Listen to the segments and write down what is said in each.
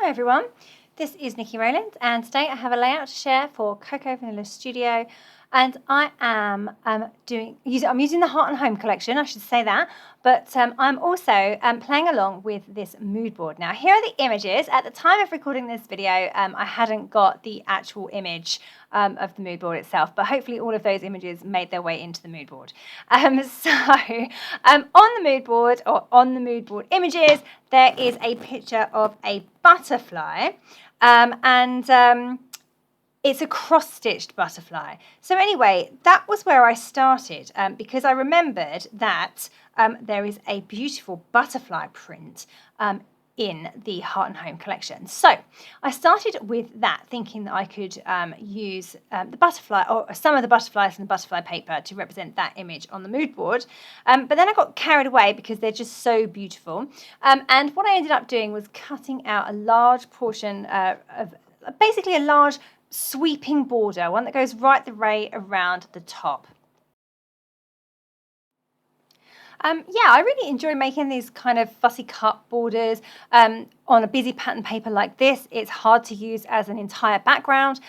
Hi everyone, this is Nikki Rowland and today I have a layout to share for Cocoa Vanilla Studio, and I am using the Heart and Home collection, I should say that, but I'm also playing along with this mood board. Now here are the images. At the time of recording this video I hadn't got the actual image of the mood board itself, but hopefully all of those images made their way into the mood board. On the mood board, or on the mood board images, there is a picture of a butterfly, and it's a cross-stitched butterfly. So anyway, that was where I started because I remembered that there is a beautiful butterfly print in the Heart and Home collection. So I started with that, thinking that I could use the butterfly, or some of the butterflies and the butterfly paper to represent that image on the mood board. But then I got carried away because they're just so beautiful. And what I ended up doing was cutting out a large portion of basically a large sweeping border, one that goes right the way around the top. I really enjoy making these kind of fussy cut borders on a busy pattern paper like this. It's hard to use as an entire background,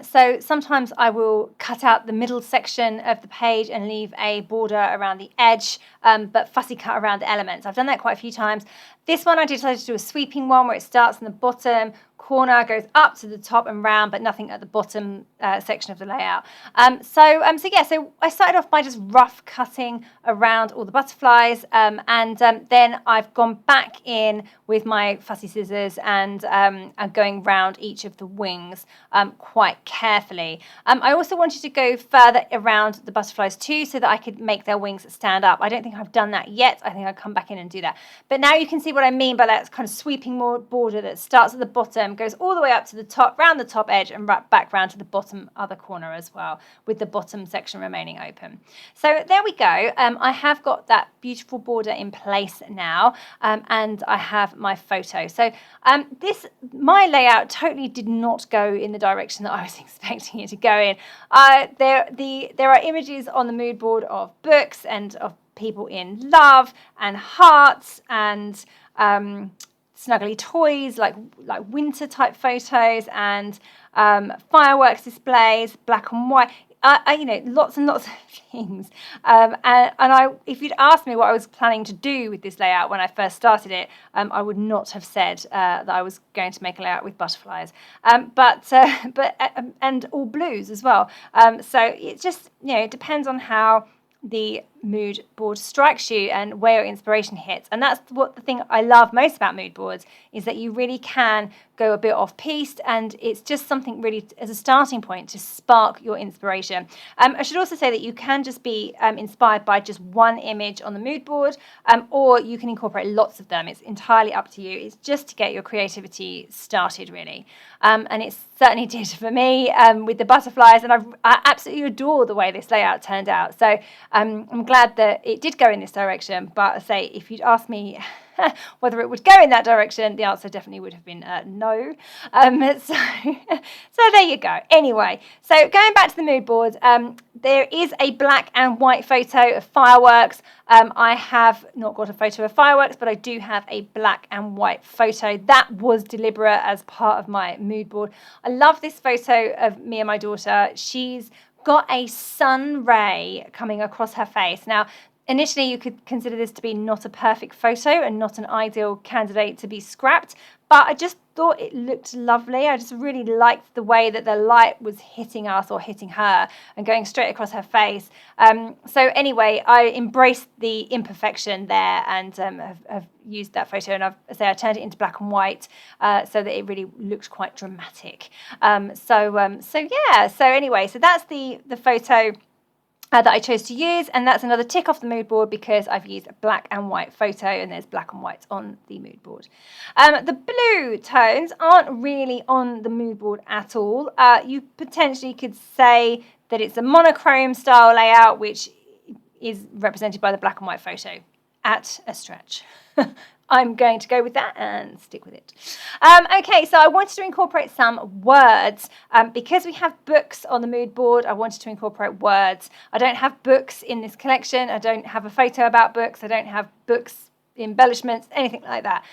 so sometimes I will cut out the middle section of the page and leave a border around the edge, but fussy cut around the elements. I've done that quite a few times. This one I decided to do a sweeping one where it starts in the bottom corner, goes up to the top and round, but nothing at the bottom section of the layout. So I started off by just rough cutting around all the butterflies, and then I've gone back in with my fussy scissors and going round each of the wings quite carefully. I also wanted to go further around the butterflies too, so that I could make their wings stand up. I don't think I've done that yet. I think I'll come back in and do that. But now you can see what I mean by that kind of sweeping border that starts at the bottom, goes all the way up to the top, round the top edge, and back round to the bottom other corner as well, with the bottom section remaining open. So there we go. I have got that beautiful border in place now, and I have my photo. So my layout totally did not go in the direction that I was expecting it to go in. There are images on the mood board of books and of people in love and hearts and snuggly toys, like winter type photos, and fireworks displays, black and white. Lots and lots of things. If you'd asked me what I was planning to do with this layout when I first started it, I would not have said that I was going to make a layout with butterflies, and all blues as well. So it just, it depends on how the mood board strikes you and where your inspiration hits. And that's the thing I love most about mood boards, is that you really can go a bit off piste, and it's just something really as a starting point to spark your inspiration. I should also say that you can just be inspired by just one image on the mood board, or you can incorporate lots of them. It's entirely up to you. It's just to get your creativity started, really. And it certainly did for me with the butterflies, and I absolutely adore the way this layout turned out. So I'm glad that it did go in this direction, but I say, if you'd asked me whether it would go in that direction, the answer definitely would have been no. So there you go. Anyway, so going back to the mood board, there is a black and white photo of fireworks. I have not got a photo of fireworks, but I do have a black and white photo. That was deliberate as part of my mood board. I love this photo of me and my daughter. She's got a sun ray coming across her face. Now, initially, you could consider this to be not a perfect photo and not an ideal candidate to be scrapped, but I just thought it looked lovely. I just really liked the way that the light was hitting us, or hitting her, and going straight across her face. So anyway, I embraced the imperfection there, and have used that photo, and I turned it into black and white so that it really looked quite dramatic. So anyway, so that's the photo that I chose to use, and that's another tick off the mood board because I've used a black and white photo, and there's black and white on the mood board. The blue tones aren't really on the mood board at all. You potentially could say that it's a monochrome style layout, which is represented by the black and white photo at a stretch. I'm going to go with that and stick with it. Okay, so I wanted to incorporate some words. Because we have books on the mood board, I wanted to incorporate words. I don't have books in this collection. I don't have a photo about books. I don't have books embellishments, anything like that.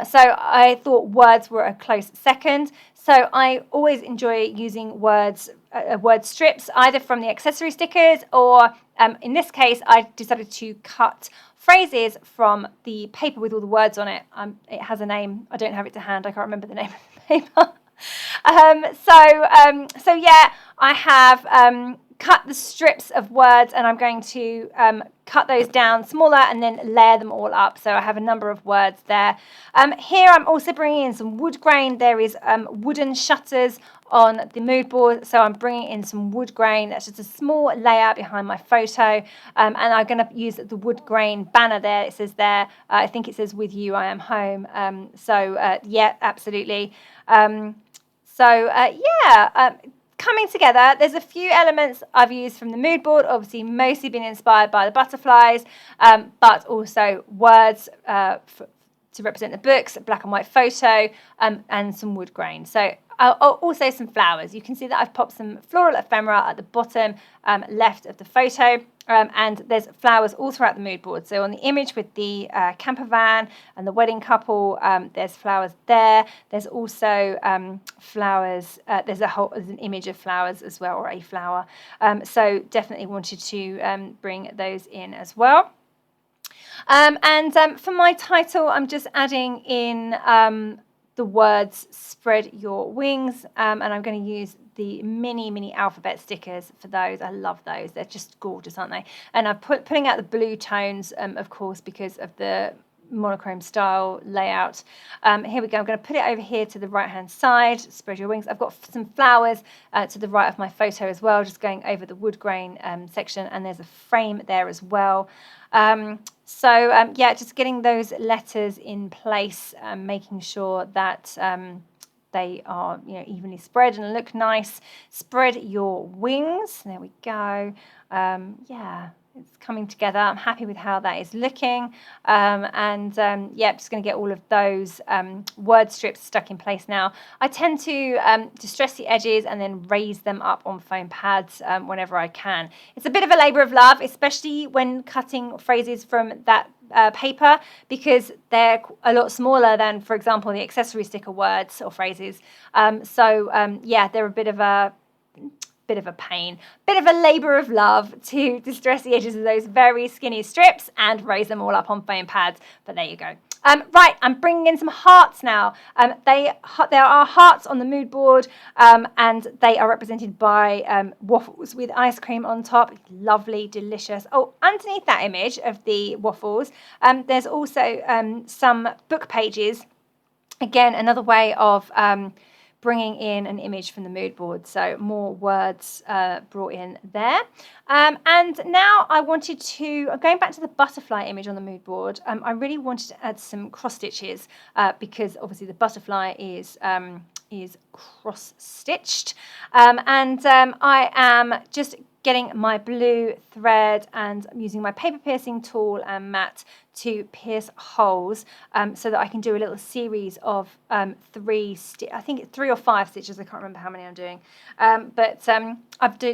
So I thought words were a close second. So I always enjoy using word strips, either from the accessory stickers or in this case, I decided to cut phrases from the paper with all the words on it. It has a name. I don't have it to hand. I can't remember the name of the paper. So yeah, I have cut the strips of words, and I'm going to cut those down smaller and then layer them all up. So I have a number of words there. Here I'm also bringing in some wood grain. There is wooden shutters on the mood board, so I'm bringing in some wood grain. That's just a small layout behind my photo, and I'm going to use the wood grain banner there. It says there, I think it says "With you I am home." Yeah, absolutely. Coming together, there's a few elements I've used from the mood board, obviously mostly been inspired by the butterflies, but also words to represent the books, a black and white photo, and some wood grain. So also some flowers. You can see that I've popped some floral ephemera at the bottom left of the photo, and there's flowers all throughout the mood board. So on the image with the camper van and the wedding couple, there's flowers there. There's also flowers. There's an image of flowers as well, or a flower. So definitely wanted to bring those in as well. For my title, I'm just adding in the words "spread your wings," and I'm going to use the mini alphabet stickers for those. I love those. They're just gorgeous, aren't they? And I'm putting out the blue tones, of course, because of the monochrome style layout. Here we go. I'm going to put it over here to the right hand side, spread your wings. I've got some flowers to the right of my photo as well, just going over the wood grain section, and there's a frame there as well. Just getting those letters in place, making sure that they are evenly spread and look nice. Spread your wings. There we go. It's coming together. I'm happy with how that is looking. Just going to get all of those word strips stuck in place now. I tend to distress the edges and then raise them up on foam pads whenever I can. It's a bit of a labour of love, especially when cutting phrases from that paper, because they're a lot smaller than, for example, the accessory sticker words or phrases. They're a bit of a pain, bit of a labour of love to distress the edges of those very skinny strips and raise them all up on foam pads. But there you go. Right, I'm bringing in some hearts now. There are hearts on the mood board, and they are represented by waffles with ice cream on top. Lovely, delicious. Oh, underneath that image of the waffles, there's also some book pages. Again, another way of bringing in an image from the mood board, so more words brought in there. And now going back to the butterfly image on the mood board, I really wanted to add some cross stitches because obviously the butterfly is cross stitched, I am just getting my blue thread and I'm using my paper piercing tool and mat to pierce holes so that I can do a little series of I think it's 3 or 5 stitches. I can't remember how many I'm doing. I'm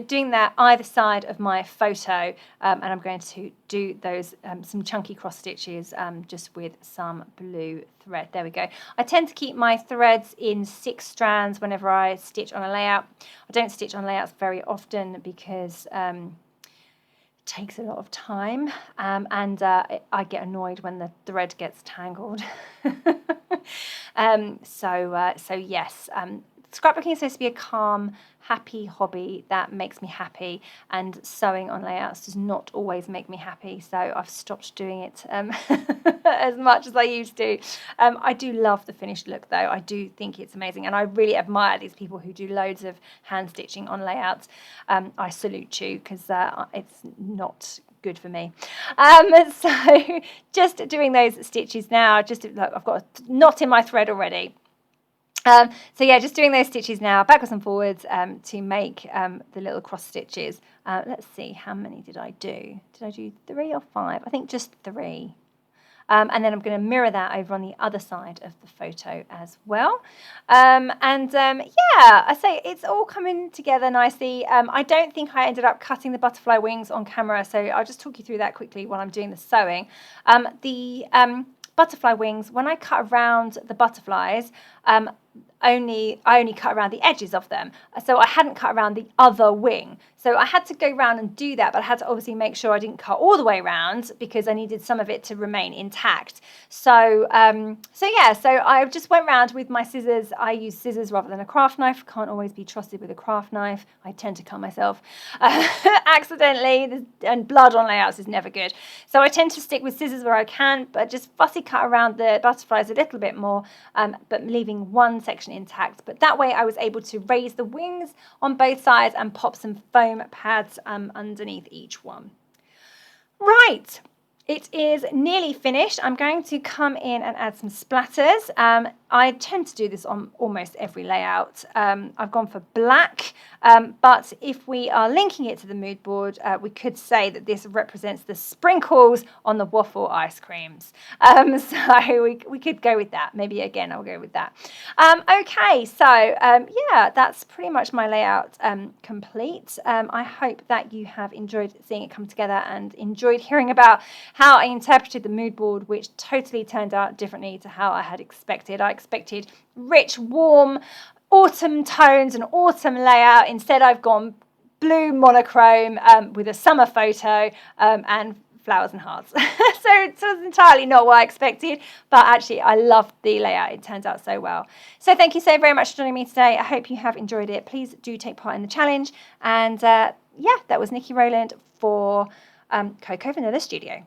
doing that either side of my photo, and I'm going to do those some chunky cross stitches just with some blue thread. There we go. I tend to keep my threads in 6 strands whenever I stitch on a layout. I don't stitch on layouts very often because takes a lot of time, and I get annoyed when the thread gets tangled. Yes, scrapbooking is supposed to be a calm, happy hobby that makes me happy, and sewing on layouts does not always make me happy, so I've stopped doing it as much as I used to. I do love the finished look though. I do think it's amazing, and I really admire these people who do loads of hand stitching on layouts. I salute you, because it's not good for me. So just doing those stitches now, I've got a knot in my thread already. Just doing those stitches now, backwards and forwards, to make the little cross stitches. Let's see, how many did I do? Did I do 3 or 5? I think just 3. And then I'm going to mirror that over on the other side of the photo as well. Yeah, I say it's all coming together nicely. I don't think I ended up cutting the butterfly wings on camera, so I'll just talk you through that quickly while I'm doing the sewing. The butterfly wings, when I cut around the butterflies, I only cut around the edges of them. So I hadn't cut around the other wing. So I had to go around and do that, but I had to obviously make sure I didn't cut all the way around because I needed some of it to remain intact. So I just went around with my scissors. I use scissors rather than a craft knife. Can't always be trusted with a craft knife. I tend to cut myself accidentally, and blood on layouts is never good. So I tend to stick with scissors where I can, but just fussy cut around the butterflies a little bit more, but leaving one section intact. But that way I was able to raise the wings on both sides and pop some foam pads underneath each one. Right, it is nearly finished. I'm going to come in and add some splatters. I tend to do this on almost every layout. I've gone for black, but if we are linking it to the mood board, we could say that this represents the sprinkles on the waffle ice creams. So we could go with that. Maybe again, I'll go with that. Okay, so yeah, that's pretty much my layout complete. I hope that you have enjoyed seeing it come together and enjoyed hearing about how I interpreted the mood board, which totally turned out differently to how I had expected. I expected rich, warm autumn tones and autumn layout. Instead, I've gone blue monochrome with a summer photo and flowers and hearts. So it was entirely not what I expected, but actually I loved the layout. It turns out so well. So thank you so very much for joining me today. I hope you have enjoyed it. Please do take part in the challenge. And yeah, that was Nikki Rowland for Cocoa Vanilla Studio.